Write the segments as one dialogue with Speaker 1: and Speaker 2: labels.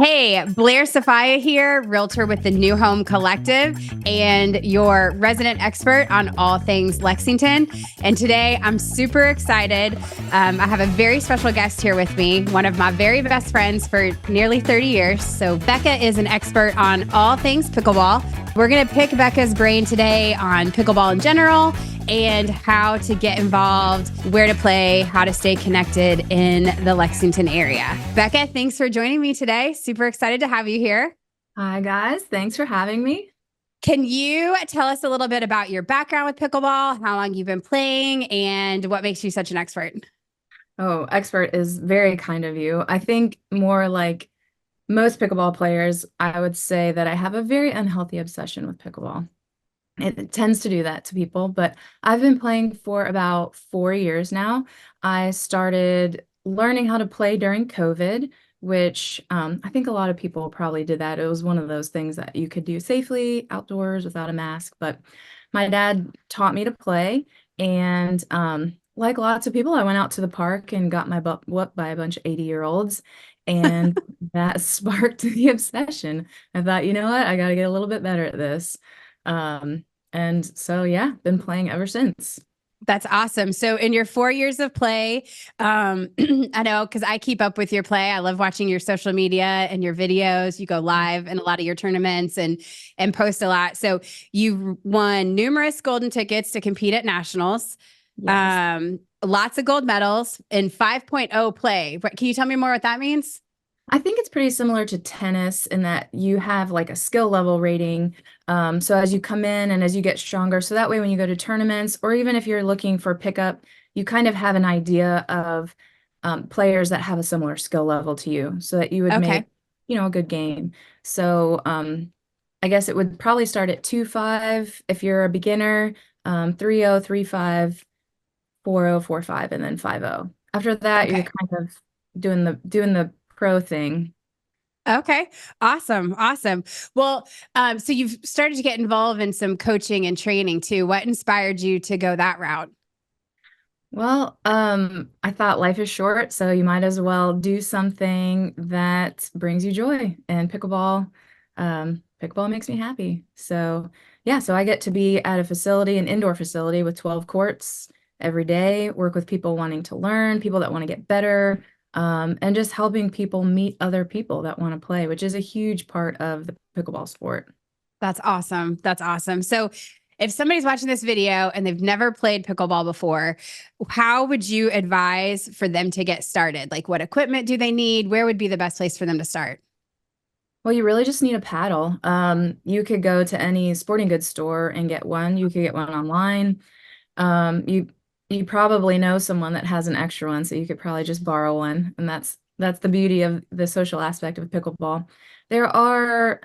Speaker 1: Hey, Blair Sophia here, realtor with the New Home Collective and your resident expert on all things Lexington. And today I'm super excited. I have a very special guest here with me, one of my very best friends for nearly 30 years. So Becca is an expert on all things pickleball. We're going to pick Becca's brain today on pickleball in general and how to get involved, where to play, how to stay connected in the Lexington area. Becca, thanks for joining me today. Super excited to have you here.
Speaker 2: Hi, guys. Thanks for having me.
Speaker 1: Can you tell us a little bit about your background with pickleball, how long you've been playing, and what makes you such an expert?
Speaker 2: Oh, expert is very kind of you. I think more like most pickleball players, I would say that I have a very unhealthy obsession with pickleball. It tends to do that to people, but I've been playing for about 4 years now. I started learning how to play during COVID, which I think a lot of people probably did that. It was one of those things that you could do safely outdoors without a mask. But my dad taught me to play, and like lots of people, I went out to the park and got my butt whooped by a bunch of 80-year-olds, and that sparked the obsession. I thought, you know what, I got to get a little bit better at this. And so, yeah, been playing ever since.
Speaker 1: That's awesome. So in your 4 years of play, I know because I keep up with your play. I love watching your social media and your videos. You go live in a lot of your tournaments and post a lot. So you've won numerous golden tickets to compete at nationals.
Speaker 2: Yes.
Speaker 1: Lots of gold medals in 5.0 play. Can you tell me more what that means?
Speaker 2: I think it's pretty similar to tennis in that you have like a skill level rating. So as you come in and as you get stronger, so that way when you go to tournaments or even if you're looking for pickup, you kind of have an idea of players that have a similar skill level to you so that you would
Speaker 1: Okay.
Speaker 2: make, a good game. So I guess it would probably start at 2-5 if you're a beginner, 3-0, 3-5, 4-0, 4-5, and then 5-0. After that, you're
Speaker 1: Okay.
Speaker 2: kind of doing the pro thing.
Speaker 1: Okay. Awesome. Awesome. Well, so you've started to get involved in some coaching and training too. What inspired you to go that route?
Speaker 2: Well, I thought life is short, so you might as well do something that brings you joy. And pickleball makes me happy. So yeah, so I get to be at a facility, an indoor facility with 12 courts every day, work with people wanting to learn, people that want to get better, and just helping people meet other people that want to play, which is a huge part of the pickleball sport.
Speaker 1: That's awesome. That's awesome. So, if somebody's watching this video and they've never played pickleball before, how would you advise for them to get started? Like, what equipment do they need? Where would be the best place for them to start?
Speaker 2: Well, you really just need a paddle. You could go to any sporting goods store and get one. You could get one online. You probably know someone that has an extra one, so you could probably just borrow one. And that's the beauty of the social aspect of pickleball. There are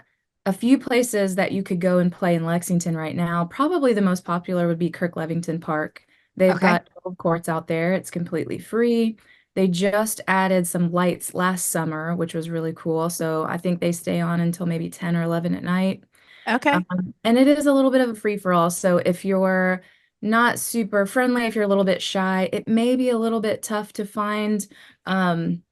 Speaker 2: a few places that you could go and play in Lexington right now. Probably the most popular would be Kirk Levington Park. They've
Speaker 1: Okay.
Speaker 2: got 12 courts out there. It's completely free. They just added some lights last summer, which was really cool. So I think they stay on until maybe 10 or 11 at night.
Speaker 1: Okay.
Speaker 2: And it is a little bit of a free for all. So if you're not super friendly, if you're a little bit shy, it may be a little bit tough to find, um,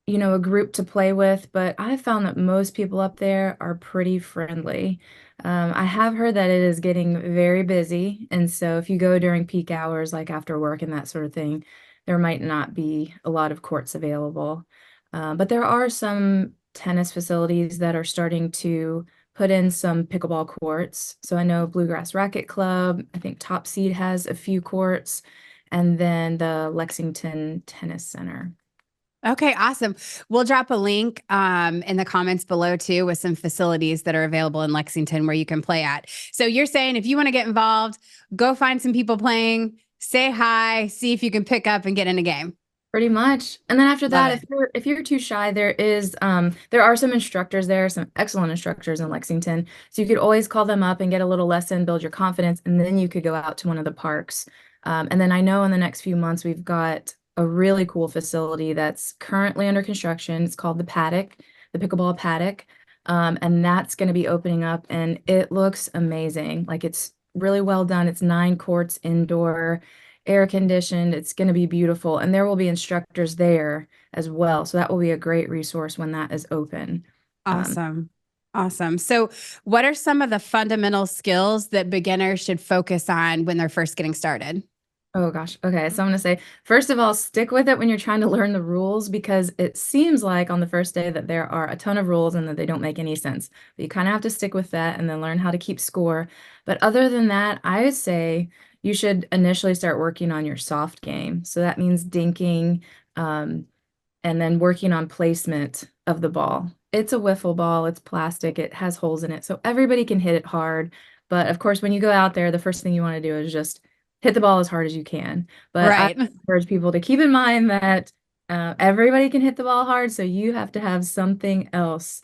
Speaker 2: a group to play with. But I've found that most people up there are pretty friendly. I have heard that it is getting very busy. And so if you go during peak hours, like after work and that sort of thing, there might not be a lot of courts available. But there are some tennis facilities that are starting to put in some pickleball courts. So I know Bluegrass Racket Club, I think Top Seed has a few courts, and then the Lexington Tennis Center.
Speaker 1: Okay, awesome. We'll drop a link in the comments below too with some facilities that are available in Lexington where you can play at. So you're saying if you want to get involved, go find some people playing, say hi, see if you can pick up and get in a game.
Speaker 2: Pretty much. And then after
Speaker 1: Love
Speaker 2: that,
Speaker 1: it.
Speaker 2: if you're too shy, there are some instructors there, some excellent instructors in Lexington. So you could always call them up and get a little lesson, build your confidence, and then you could go out to one of the parks. And then I know in the next few months we've got a really cool facility that's currently under construction. It's called the Paddock, the Pickleball Paddock. And that's going to be opening up and it looks amazing. Like it's really well done. It's 9 courts indoor, air conditioned. It's going to be beautiful. And there will be instructors there as well. So that will be a great resource when that is open. Um,
Speaker 1: Awesome. Awesome. So, what are some of the fundamental skills that beginners should focus on when they're first getting started?
Speaker 2: Oh gosh. Okay. So I'm going to say, first of all, stick with it when you're trying to learn the rules because it seems like on the first day that there are a ton of rules and that they don't make any sense. But you kind of have to stick with that and then learn how to keep score. But other than that, I would say you should initially start working on your soft game. So that means dinking, um, and then working on placement of the ball. It's a wiffle ball, it's plastic, it has holes in it, so everybody can hit it hard. But of course, when you go out there, the first thing you want to do is just hit the ball as hard as you can. But I
Speaker 1: Right.
Speaker 2: encourage people to keep in mind that everybody can hit the ball hard, so you have to have something else,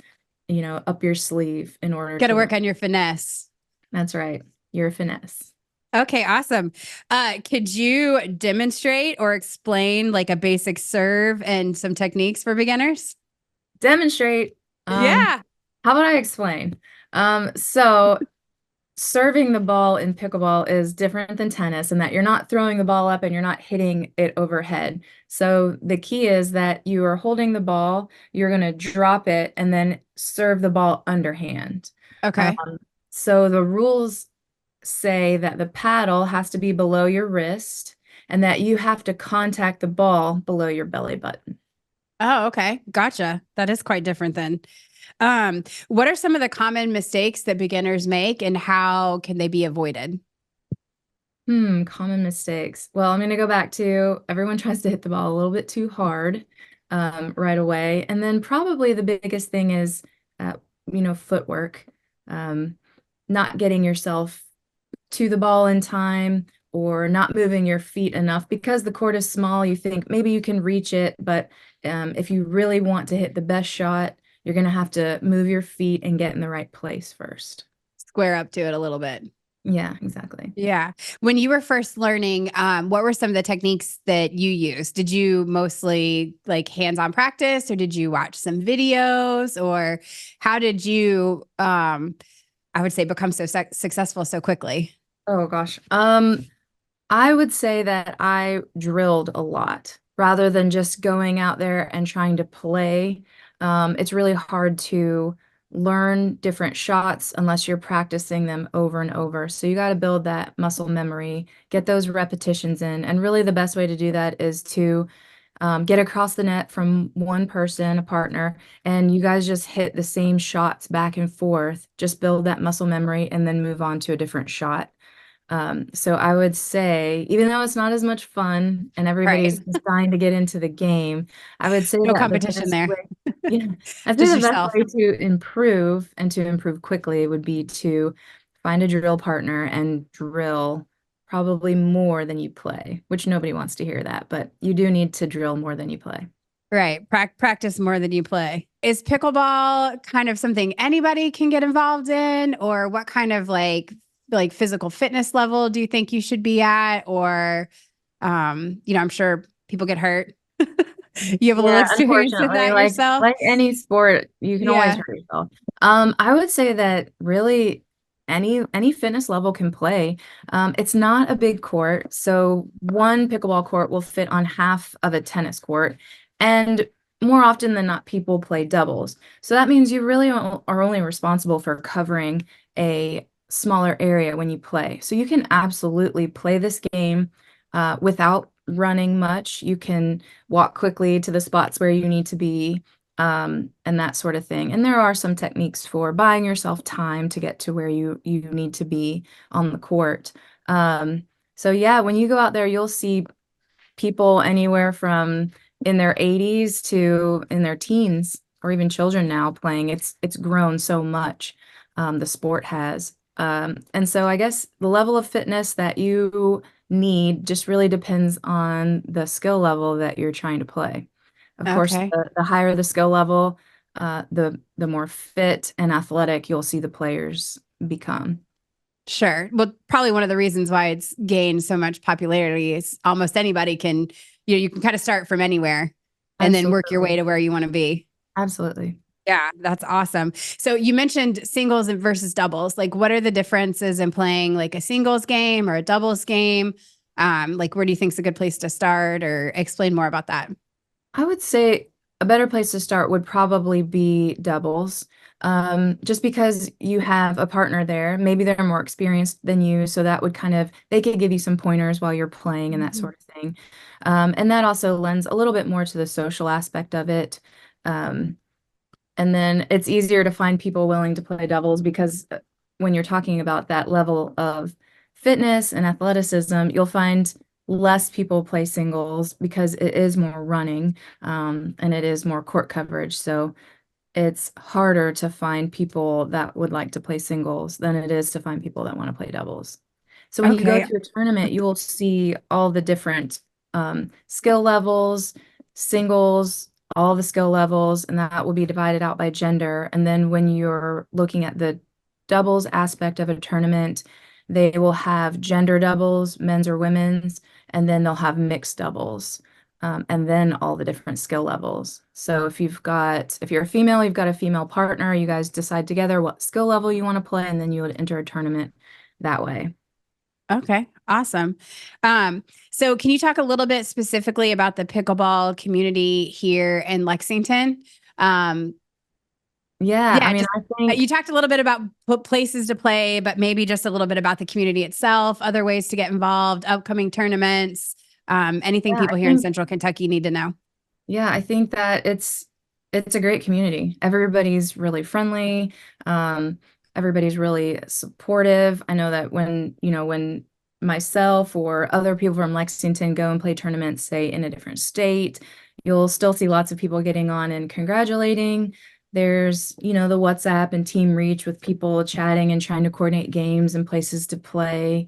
Speaker 2: up your sleeve in order
Speaker 1: Got to
Speaker 2: to learn.
Speaker 1: work on your finesse.
Speaker 2: That's right, your finesse.
Speaker 1: Okay, awesome. Could you demonstrate or explain like a basic serve and some techniques for beginners?
Speaker 2: Demonstrate.
Speaker 1: Yeah.
Speaker 2: How about I explain? So serving the ball in pickleball is different than tennis in that you're not throwing the ball up and you're not hitting it overhead. So the key is that you are holding the ball, you're going to drop it, and then serve the ball underhand. Um,
Speaker 1: Okay.
Speaker 2: so the rules say that the paddle has to be below your wrist and that you have to contact the ball below your belly button.
Speaker 1: Oh, okay. Gotcha. That is quite different then. What are some of the common mistakes that beginners make and how can they be avoided?
Speaker 2: Common mistakes. Well, I'm going to go back to everyone tries to hit the ball a little bit too hard right away. And then probably the biggest thing is, footwork. Um, Not getting yourself to the ball in time or not moving your feet enough because the court is small. You think maybe you can reach it, but if you really want to hit the best shot, you're going to have to move your feet and get in the right place first.
Speaker 1: Square up to it a little bit.
Speaker 2: Yeah, exactly.
Speaker 1: Yeah. When you were first learning, what were some of the techniques that you used? Did you mostly like hands-on practice or did you watch some videos or how did you, I would say, become so successful so quickly?
Speaker 2: Oh gosh. I would say that I drilled a lot rather than just going out there and trying to play. It's really hard to learn different shots unless you're practicing them over and over. So you got to build that muscle memory, get those repetitions in. And really, the best way to do that is to get across the net from one person, a partner, and you guys just hit the same shots back and forth. Just build that muscle memory and then move on to a different shot. So I would say, even though it's not as much fun and
Speaker 1: Right.
Speaker 2: everybody's trying to get into the game, I would say
Speaker 1: No
Speaker 2: that the
Speaker 1: competition
Speaker 2: best
Speaker 1: there.
Speaker 2: way, yeah, I'd say
Speaker 1: Just
Speaker 2: the best
Speaker 1: yourself.
Speaker 2: way to improve and to improve quickly would be to find a drill partner and drill probably more than you play, which nobody wants to hear that, but you do need to drill more than you play.
Speaker 1: Right. Practice more than you play. Is pickleball kind of something anybody can get involved in, or what kind of like physical fitness level do you think you should be at? Or I'm sure people get hurt. You have a little
Speaker 2: Yeah,
Speaker 1: experience with
Speaker 2: unfortunately,
Speaker 1: that
Speaker 2: like
Speaker 1: yourself?
Speaker 2: like any sport, you can always
Speaker 1: Yeah.
Speaker 2: hurt yourself. I would say that really any fitness level can play. It's not a big court, so one pickleball court will fit on half of a tennis court, and more often than not, people play doubles. So that means you really are only responsible for covering a smaller area when you play. So you can absolutely play this game without running much. You can walk quickly to the spots where you need to be, and that sort of thing. And there are some techniques for buying yourself time to get to where you need to be on the court. So yeah, when you go out there, you'll see people anywhere from in their 80s to in their teens or even children now playing. It's grown so much, the sport has. And so I guess the level of fitness that you need just really depends on the skill level that you're trying to play. Of course,
Speaker 1: Okay.
Speaker 2: the higher the skill level, the more fit and athletic you'll see the players become.
Speaker 1: Sure. Well, probably one of the reasons why it's gained so much popularity is almost anybody can, you can kind of start from anywhere and then work your way
Speaker 2: Absolutely.
Speaker 1: to where you want to be.
Speaker 2: Absolutely.
Speaker 1: Yeah, that's awesome. So you mentioned singles versus doubles. Like, what are the differences in playing like a singles game or a doubles game? Like, where do you think is a good place to start, or explain more about that?
Speaker 2: I would say a better place to start would probably be doubles. Just because you have a partner there, maybe they're more experienced than you, so that would they could give you some pointers while you're playing and that
Speaker 1: Mhm.
Speaker 2: sort of thing. And that also lends a little bit more to the social aspect of it. Um, and then it's easier to find people willing to play doubles because when you're talking about that level of fitness and athleticism, you'll find less people play singles because it is more running, and it is more court coverage. So it's harder to find people that would like to play singles than it is to find people that want to play doubles. So when you go
Speaker 1: Okay.
Speaker 2: to a tournament, you will see all the different skill levels, singles, all the skill levels, and that will be divided out by gender. And then when you're looking at the doubles aspect of a tournament, they will have gender doubles, men's or women's, and then they'll have mixed doubles, and then all the different skill levels. So if you're a female, you've got a female partner, you guys decide together what skill level you want to play, and then you would enter a tournament that way.
Speaker 1: Okay, awesome. So can you talk a little bit specifically about the pickleball community here in Lexington? Um,
Speaker 2: Yeah, I
Speaker 1: yeah,
Speaker 2: mean,
Speaker 1: just
Speaker 2: I think
Speaker 1: you talked a little bit about places to play, but maybe just a little bit about the community itself, other ways to get involved, upcoming tournaments, anything
Speaker 2: yeah,
Speaker 1: people here in Central Kentucky need to know.
Speaker 2: I think that it's a great community. Everybody's really friendly. Um, everybody's really supportive. I know that when myself or other people from Lexington go and play tournaments, say in a different state, you'll still see lots of people getting on and congratulating. There's, the WhatsApp and Team Reach with people chatting and trying to coordinate games and places to play.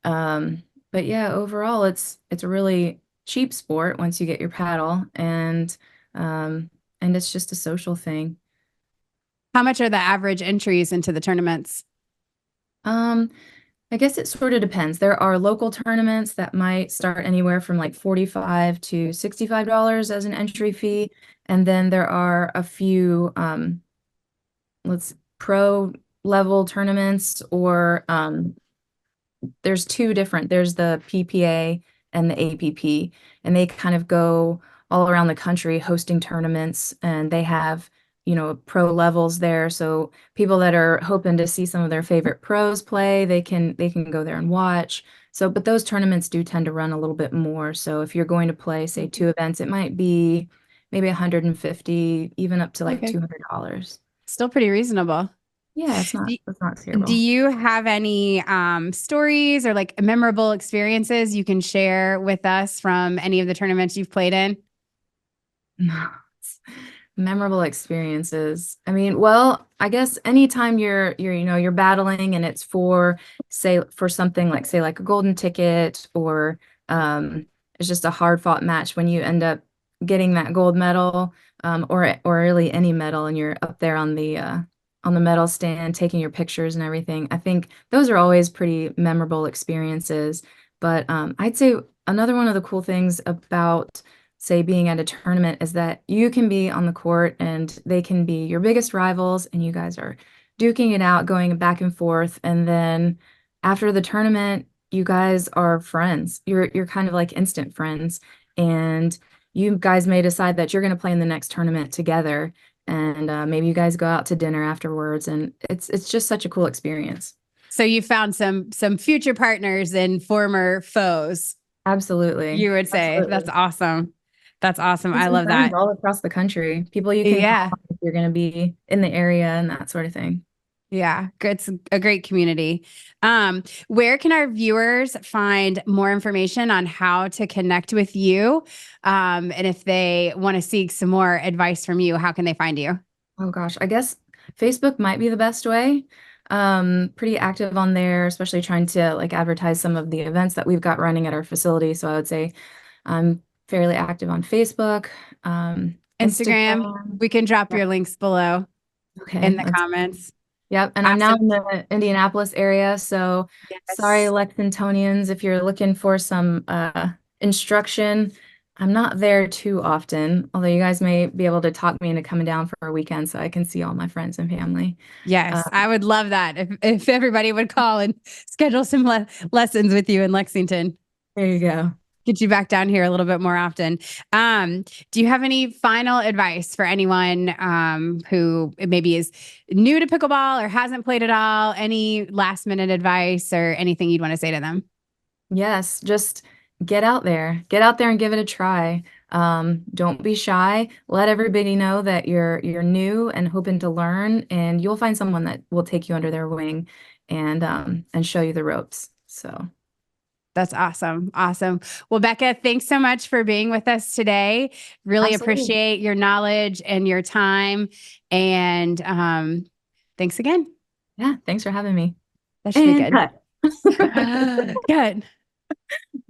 Speaker 2: But yeah, overall, it's a really cheap sport once you get your paddle, um, and it's just a social thing.
Speaker 1: How much are the average entries into the tournaments?
Speaker 2: Um, I guess it sort of depends. There are local tournaments that might start anywhere from like 45 to $65 as an entry fee, and then there are a few let's pro level tournaments or there's two different. There's the PPA and the APP, and they kind of go all around the country hosting tournaments, and they have, pro levels there. So people that are hoping to see some of their favorite pros play, they can go there and watch. So, but those tournaments do tend to run a little bit more. So if you're going to play, say, two events, it might be maybe 150, even up to like
Speaker 1: Okay,
Speaker 2: $200.
Speaker 1: still pretty reasonable.
Speaker 2: Yeah,
Speaker 1: Do,
Speaker 2: it's not
Speaker 1: do
Speaker 2: terrible.
Speaker 1: you have any stories or like memorable experiences you can share with us from any of the tournaments you've played in?
Speaker 2: No. Memorable experiences. I mean, well, I guess anytime you're battling and it's for, say, for something like, say, like a golden ticket, or it's just a hard fought match when you end up getting that gold medal, or really any medal, and you're up there on the medal stand taking your pictures and everything. I think those are always pretty memorable experiences. But I'd say another one of the cool things about, say, being at a tournament is that you can be on the court and they can be your biggest rivals, and you guys are duking it out, going back and forth, and then after the tournament, you guys are friends. You're kind of like instant friends, and you guys may decide that you're going to play in the next tournament together, and maybe you guys go out to dinner afterwards, and it's just such a cool experience.
Speaker 1: So you found some future partners and former foes,
Speaker 2: Absolutely.
Speaker 1: you would say. That's
Speaker 2: Absolutely.
Speaker 1: awesome. That's awesome.
Speaker 2: And
Speaker 1: I
Speaker 2: some
Speaker 1: love
Speaker 2: friends
Speaker 1: that.
Speaker 2: all across the country, people you can call
Speaker 1: Yeah.
Speaker 2: if you're going to be in the area and that sort of thing.
Speaker 1: Yeah, it's a great community. Where can our viewers find more information on how to connect with you? And if they want to seek some more advice from you, how can they find you?
Speaker 2: Oh gosh, I guess Facebook might be the best way. Pretty active on there, especially trying to like advertise some of the events that we've got running at our facility. So I would say I'm fairly active on Facebook,
Speaker 1: Instagram.
Speaker 2: Instagram.
Speaker 1: We can drop
Speaker 2: Yep.
Speaker 1: your links below
Speaker 2: Okay,
Speaker 1: in the comments.
Speaker 2: yep. And I'm now
Speaker 1: Awesome.
Speaker 2: in the Indianapolis area, so sorry,
Speaker 1: Yes.
Speaker 2: Lexingtonians, if you're looking for some instruction. I'm not there too often, although you guys may be able to talk me into coming down for a weekend so I can see all my friends and family. Uh,
Speaker 1: Yes, I would love that if everybody would call and schedule some lessons with you in Lexington.
Speaker 2: there you go.
Speaker 1: get you back down here a little bit more often. Do you have any final advice for anyone who maybe is new to pickleball or hasn't played at all? Any last minute advice or anything you'd want to say to them?
Speaker 2: Yes, just get out there. Get out there and give it a try. Don't be shy. Let everybody know that you're new and hoping to learn, and you'll find someone that will take you under their wing and show you the ropes. So
Speaker 1: That's awesome. Awesome. Well, Becca, thanks so much for being with us today. Really
Speaker 2: absolutely.
Speaker 1: appreciate your knowledge and your time. And thanks again.
Speaker 2: Yeah, thanks for having me.
Speaker 1: That should be
Speaker 2: And
Speaker 1: good.
Speaker 2: cut.
Speaker 1: Good.